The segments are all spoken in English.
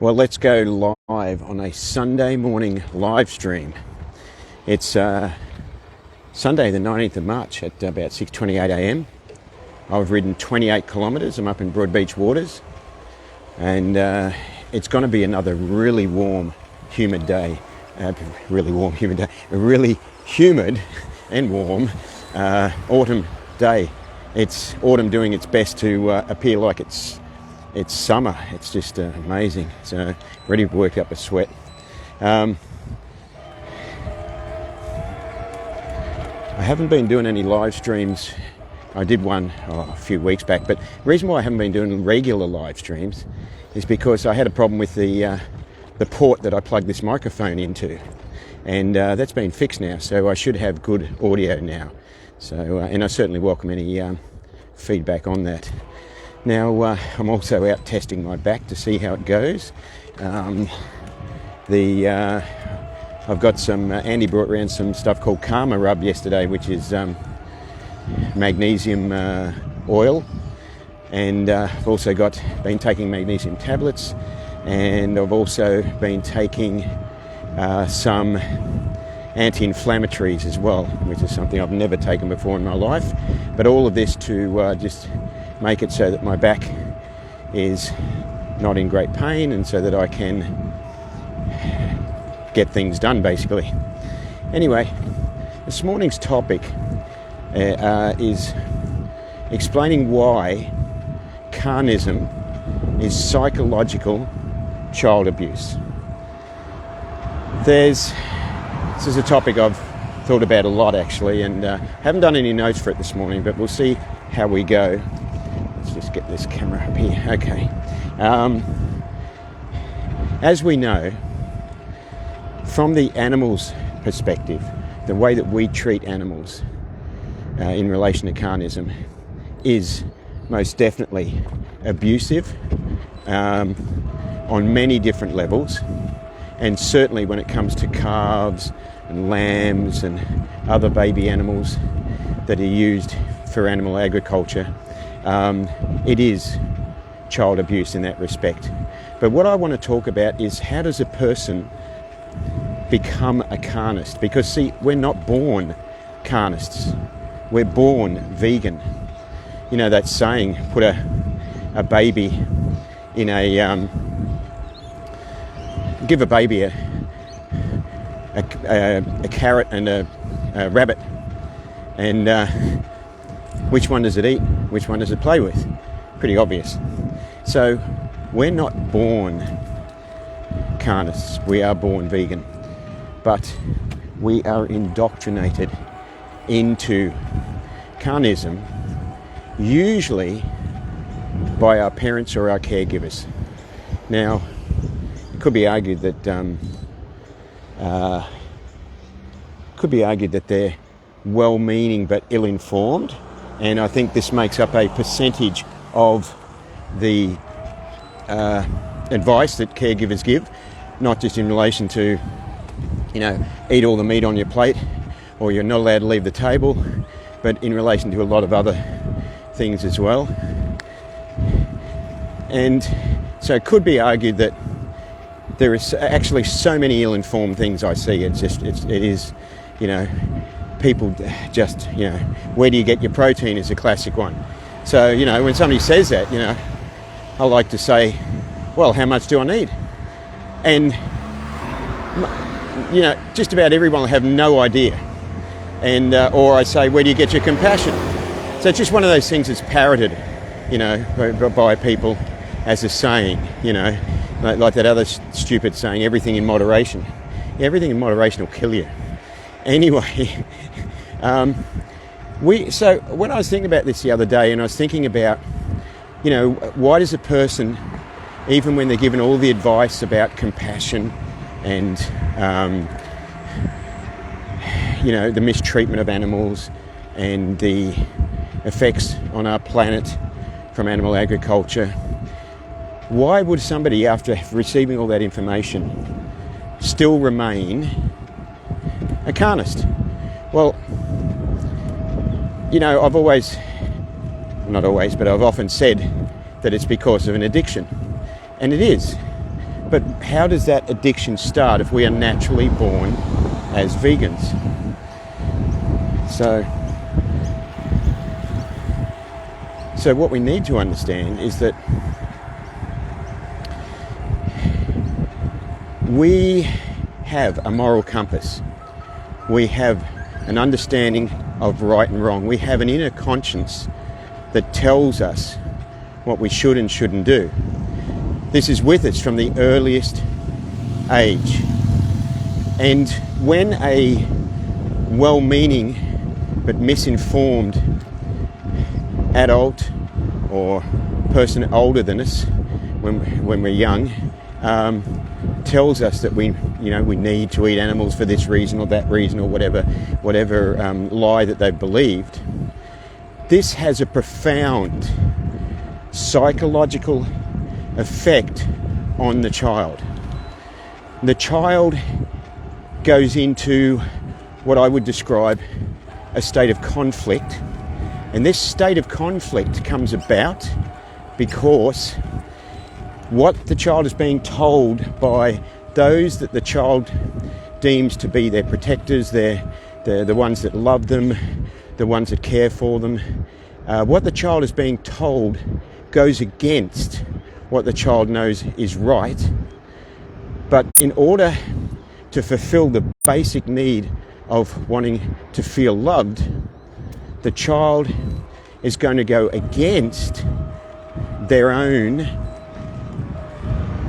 Well, let's go live on a Sunday morning live stream. It's Sunday the 19th of March at about 6:28 a.m. I've ridden 28 kilometres. I'm up in Broadbeach waters, and it's going to be another really warm, humid day. A really humid and warm autumn day. It's autumn doing its best to appear like it's summer. It's just amazing. So ready to work up a sweat. I haven't been doing any live streams. I did one a few weeks back, but the reason why I haven't been doing regular live streams is because I had a problem with the port that I plugged this microphone into, and that's been fixed now, so I should have good audio now. So and I certainly welcome any feedback on that. Now, I'm also out testing my back to see how it goes. I've got some, Andy brought around some stuff called Karma Rub yesterday, which is magnesium oil. And I've also been taking magnesium tablets, and I've also been taking some anti-inflammatories as well, which is something I've never taken before in my life. But all of this to just make it so that my back is not in great pain, and so that I can get things done, basically. Anyway, this morning's topic is explaining why Carnism is psychological child abuse. This is a topic I've thought about a lot, actually, and haven't done any notes for it this morning, but we'll see how we go. Let's just get this camera up here. Okay. As we know, from the animal's perspective, the way that we treat animals in relation to Carnism is most definitely abusive on many different levels, and certainly when it comes to calves and lambs and other baby animals that are used for animal agriculture, it is child abuse in that respect. But what I want to talk about is, how does a person become a carnist? Because see, we're not born carnists, we're born vegan. You know that saying, put a baby in a give a baby a carrot and a rabbit, and which one does it eat? Which one does it play with? Pretty obvious. So we're not born carnists, we are born vegan, but we are indoctrinated into carnism, usually by our parents or our caregivers. Now, it could be argued that they're well-meaning but ill-informed, and I think this makes up a percentage of the advice that caregivers give, not just in relation to, eat all the meat on your plate, or you're not allowed to leave the table, but in relation to a lot of other things as well. And so it could be argued that there is actually so many ill-informed things I see. It is, people just, where do you get your protein is a classic one. So, when somebody says that, I like to say, well, how much do I need? And, just about everyone will have no idea. And, or I say, where do you get your compassion? So it's just one of those things that's parroted, by people as a saying, like that other stupid saying, everything in moderation. Yeah, everything in moderation will kill you. Anyway, so when I was thinking about this the other day, and I was thinking about, why does a person, even when they're given all the advice about compassion and, the mistreatment of animals and the effects on our planet from animal agriculture, why would somebody, after receiving all that information, still remain a carnist? Well, I've often said that it's because of an addiction. And it is. But how does that addiction start if we are naturally born as vegans? So what we need to understand is that we have a moral compass. We have an understanding of right and wrong. We have an inner conscience that tells us what we should and shouldn't do. This is with us from the earliest age. And when a well-meaning but misinformed adult or person older than us when we're young tells us that we need to eat animals for this reason or that reason or whatever lie that they've believed, this has a profound psychological effect on the child. The child goes into what I would describe a state of conflict, and this state of conflict comes about because what the child is being told by those that the child deems to be their protectors, they're the ones that love them, the ones that care for them. What the child is being told goes against what the child knows is right. But in order to fulfill the basic need of wanting to feel loved, the child is going to go against their own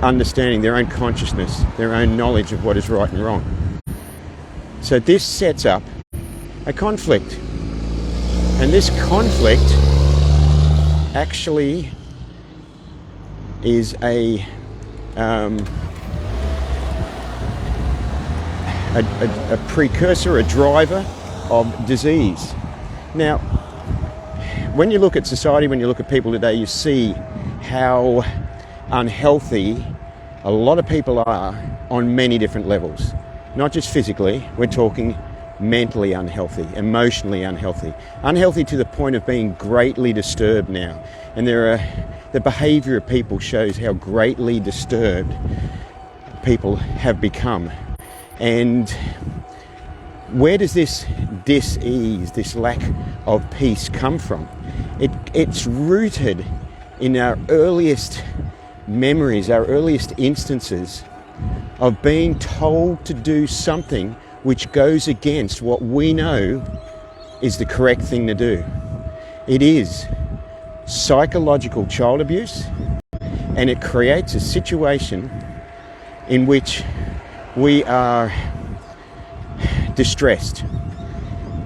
understanding, their own consciousness, their own knowledge of what is right and wrong. So this sets up a conflict. And this conflict actually is a precursor, a driver of disease. Now, when you look at society, when you look at people today, you see how unhealthy a lot of people are on many different levels. Not just physically, we're talking mentally unhealthy, emotionally unhealthy. Unhealthy to the point of being greatly disturbed now. And the behaviour of people shows how greatly disturbed people have become. And where does this dis-ease, this lack of peace come from? It's rooted in our earliest memories, our earliest instances of being told to do something which goes against what we know is the correct thing to do. It is psychological child abuse, and it creates a situation in which we are distressed.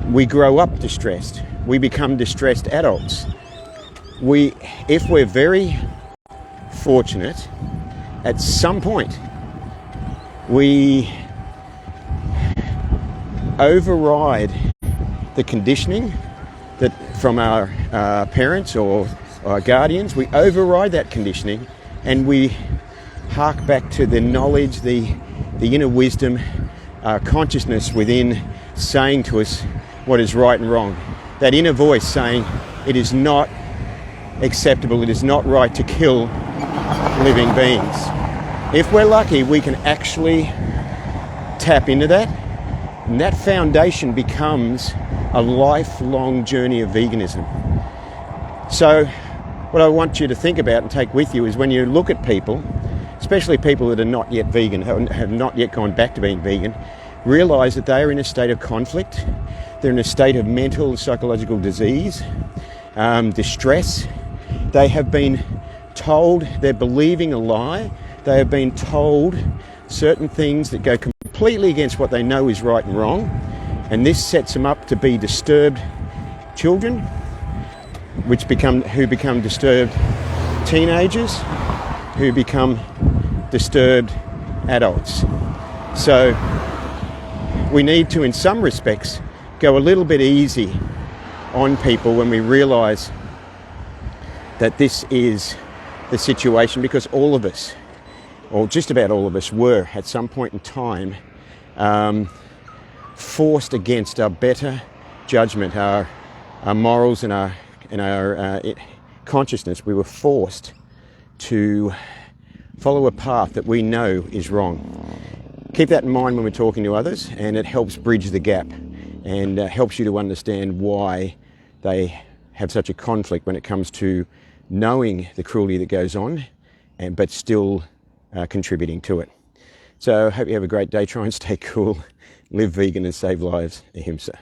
We grow up distressed. We become distressed adults. If we're very fortunate, at some point we override the conditioning that from our parents or our guardians. We override that conditioning and we hark back to the knowledge, the inner wisdom, consciousness within saying to us what is right and wrong. That inner voice saying it is not acceptable, it is not right to kill living beings. If we're lucky, we can actually tap into that, and that foundation becomes a lifelong journey of veganism. So what I want you to think about and take with you is when you look at people, especially people that are not yet vegan, have not yet gone back to being vegan, realise that they are in a state of conflict, they're in a state of mental and psychological disease, distress. They have been told they're believing a lie. They have been told certain things that go completely against what they know is right and wrong, and this sets them up to be disturbed children, who become disturbed teenagers, who become disturbed adults. So we need to, in some respects, go a little bit easy on people when we realise that this is the situation, because all of us, or just about all of us, were at some point in time forced against our better judgment, our morals and our consciousness. We were forced to follow a path that we know is wrong. Keep that in mind when we're talking to others, and it helps bridge the gap and helps you to understand why they have such a conflict when it comes to knowing the cruelty that goes on, but still contributing to it. So I hope you have a great day. Try and stay cool, live vegan and save lives. Ahimsa.